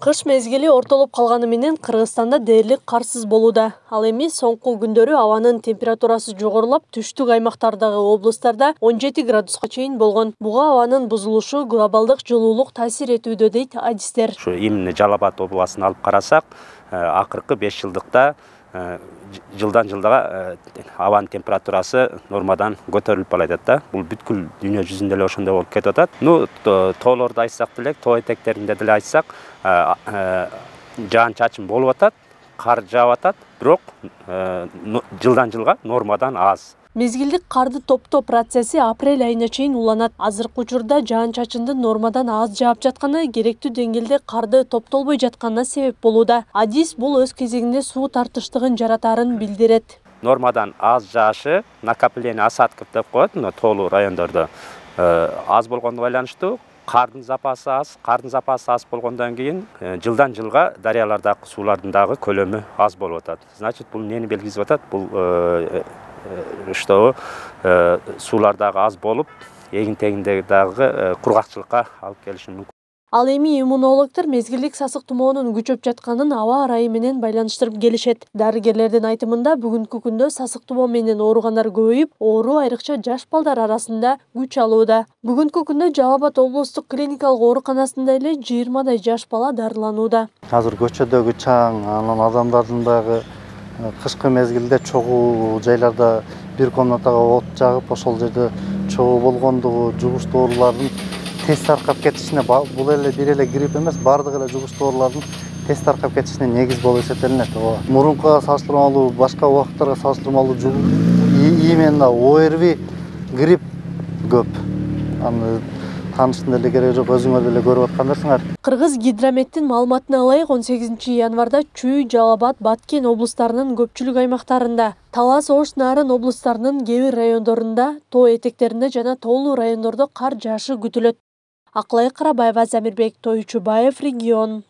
Кыш мезгили ортолуп калганы менен Кыргызстанда дээрлик карсыз болууда. Ал эми соңку күндөрү абанын температурасы жогорулап, түштүк аймактардагы облустарда 17 градуска чейин болгон. Буга абанын бузулушу глобалдык жылуулук таасир этүүдө дейт адистер. Ушу именно Жалал Абад областын алып карасак, акыркы 5 жылдыкта жылдан жылга абанын температурасы нормадан көтөрүлүп баратат да. Бул бүткүл дүйнө жүзүндө эле ошондой болуп кетип атат. Тоолорду айтсак деле, тоо этектеринде деле айтсак, жаан чачын болуп атат, кар жаап атат, бирок жылдан жылга нормадан аз. Мезгилдик карды топтоо процесси апрель айына чейин уланат. Азыркы учурда жаан-чачындын нормадан аз жаап жатканы керектүү деңгээлде карды топтолбой жатканына себеп болууда. Адис бул өз кезегинде суу тартыштыгын жаратарын билдирет. Нормадан аз жаашы, накопление осадков деп коет, тоолуу райондордо аз болгондо байланыштуу. Кардын запасы аз болгондон кийин жылдан жылга дарыялардагы суулардын дагы көлөмү аз болуп атат. Значит, бул эмнени белгилеп атат? Бул что суулардагы аз болуп, эгин-тегиндеги дагы кургакчылыкка алып келиши мүмкүн. Ал эми иммунологдор мезгилдик сасык тумоонун күчөп жатканын аба ырайы менен байланыштырып келишет. Дарыгерлердин айтымында бүгүнкү күндө сасык тумоо менен ооругандар көбөйүп, оору айрыкча жаш балдар арасында күч алууда. Бүгүнкү күндө Жалал Абад облустук клиникалык ооруканасында эле 20 жаш бала дарыланууда. Азыр көчөдөгү чаң, анан адамдардын дагы кышкы мезгилде чогуу жайларда бир комнатага от жагып, ошол жерде чогуу болгондугу, жугуштуу оорулардын тез таркап кетишине, бул эле бир эле грипп эмес, баардык эле жугуштуу оорулардын тез таркап кетишине негиз болуп эсептелинет. Мурункуга салыштырмалуу, башка убакыттарга салыштырмалуу именно ОРВИ грипп көп. Аны таныштын деле кереги жок, өзүңөр деле көрүп аткандарсыңар. Кыргыз гидрометтин маалыматына ылайык 18 январда Чүй, Жалал Абад, Баткен облустарынын көпчүлүк аймактарында, Талас, Ош, Нарын облустарынын кээ бир райондорунда, тоо этектеринде жана тоолуу райондордо кар жаашы күтүлөт. Акылай Карабаева, Замирбек Тойчубаев, Регион.